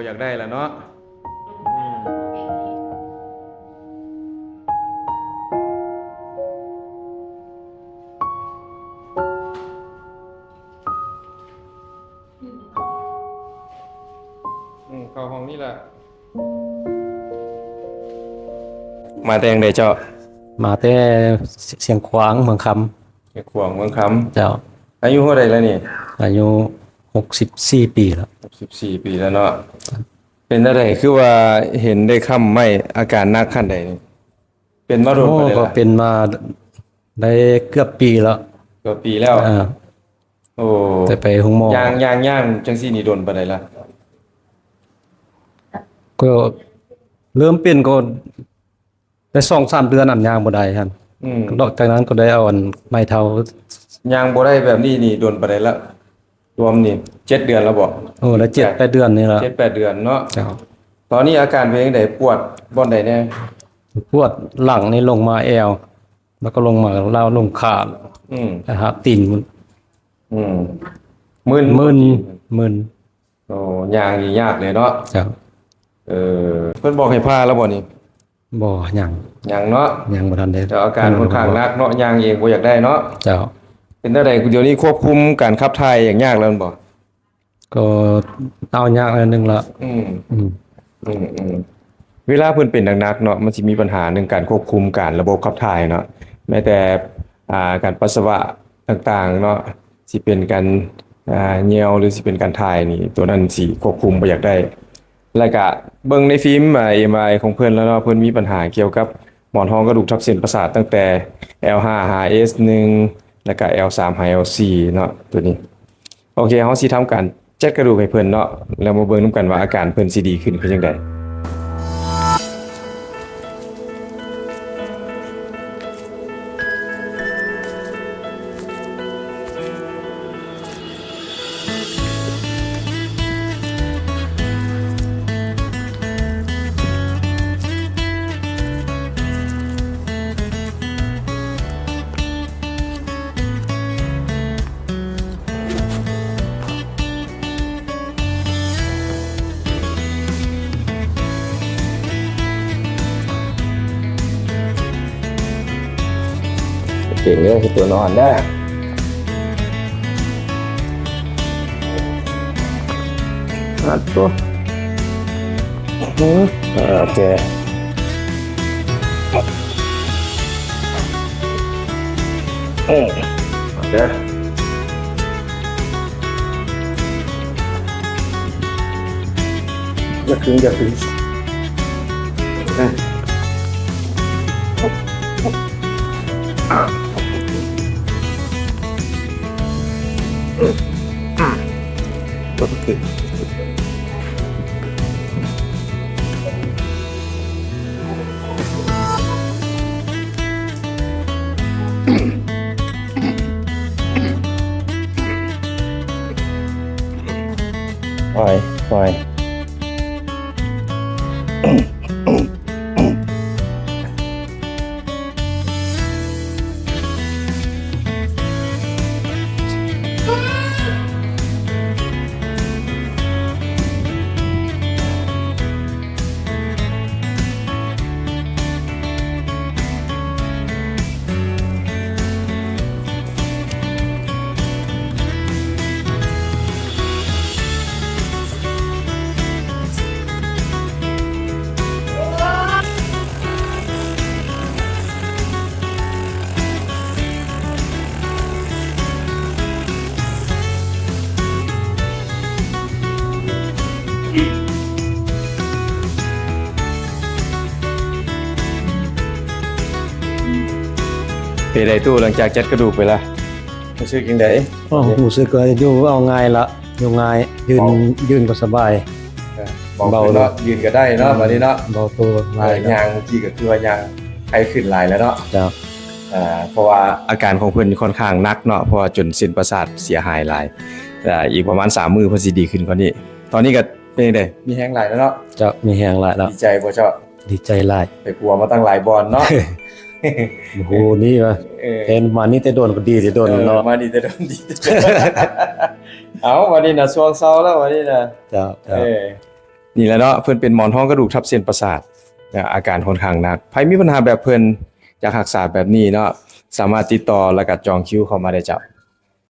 อยากได้แล้วเนาะอืมเข้าห้องนี่แหละมาแต่งได้เจ้ามาแต่เสียงขวางเมืองคไอ้ขวางเมืองคำเจ้าำอายุเท่าไหร่แล้วนี่อายุ64ปีแล้ว14ปีแล้วเนาะเป็นอะไรคือว่าเห็นได้ค่ำไม่อาการหนักขั้นใดนี่เป็นมาโดน โอ้ ไปได้ ก็ ละ เป็นมาได้เกือบปีแล้วก็ปีแล้ว อ่า โอ้ แต่ไปห้องหมย่างจังซี่นี่โดนปานใดล่ะ ก็เริ่มเป็นก็ได้2-3เดือนอันยางบ่ได้ครับนอกจากนั้นก็ได้เอาอันไม้เท้าย่างบ่ได้แบบนี้นี่โดนปานใดละรวมนี่7เดือนแล้วบ่โอ้แล้ว7-8เดือนนี่ล่ะ7-8เดือนเนาะเจ้า ตอนนี้อาการเป็นจังไดปวดบ่อนใดแน่ ปวดหลังนี่ลงมาแอวแล้วก็ลงมาลาวลงขานะฮะตีนมันอืมมึนมึนโอ้ย่างนี่ยากเลยเนาะเจ้าเพิ่นบอกให้พาแล้วบ่นี่ บ่ยังเนาะยังบ่ทันได้แต่อาการค่อนข้างหนักเนาะย่างเองบ่อยากได้เนาะเจ้าเป็นจังได๋เดี๋ยวนี้ควบคุมการขับถ่ายอย่างยากแล้วแม่นบ่ก็เอายากอันนึงละอืมเวลาเพิ่นเป็นหนักๆเนาะมันสิมีปัญหาเรื่องการควบคุมการระบบขับถ่ายเนาะแม้แต่การปัสสาวะต่างๆเนาะสิเป็นการเหยี่ยวหรือสิเป็นการถ่ายนี่ตัวนั้นสิควบคุมบ่อยากได้แล้วก็เบิ่งในฟิล์มMRI ของเพิ่นแล้วเนาะเพิ่นมีปัญหาเกี่ยวกับหมอนรองกระดูกทับเส้นประสาทตั้งแต่ L5 หา S1 แล้วก็ L3 หา L4 เนาะตัวนี้โอเคเฮาสิทำการจัดกระดูกให้เพิ่นเนาะแล้วมาเบิ่งนำกันว่าอาการเพิ่นสิดีขึ้นคือจังไดเก่งเด้อคือตัวนอนเด้อตัวโอเคโอเคอย่าขึ้นตัวขึ้นปล่อยเป็นไดตู้หลังจากจัดกระดูกไปละรู้สึกจังได๋รู้สึกว่าอยู่เอาง่ายละอยู่ง่ายยืนก็สบายเบาเนาะยืนก็ได้เนาะบัดนี้เนาะเบาตัวหลายย่างที่ก็คือว่าย่างไข้ขึ้นหลายแล้วเนาะจ้ะเพราะว่าอาการของเพิ่นค่อนข้างหนักเนาะเพราะว่าจนเส้นประสาทเสียหายหลายอีกประมาณ3มื้อเพิ่นสิดีขึ้นกว่านี้ตอนนี้ก็เป็นจังได๋มีแฮงหลายแล้วเนาะจะมีแฮงหลายแล้วดีใจบ่เจ้าดีใจหลาย ไปปัวมาตั้งหลายบอนเนาะ โอ้โหนี่ว่ะเห็นมานี่แต่โดนก็ดีแต่โดนเนาะมานี่แต่โดนดีเอาวันนี้น่ะช่วงเช้าแล้ววันนี้น่ะจ้ะ นี่แหละเนาะเพิ่นเป็นหมอนทองกระดูกทับเส้นประสาทอาการค่อนข้างหนักใครมีปัญหาแบบเพิ่นอยากรักษาแบบนี้เนาะสามารถติดต่อแล้วก็จองคิวเข้ามาได้จ้ะ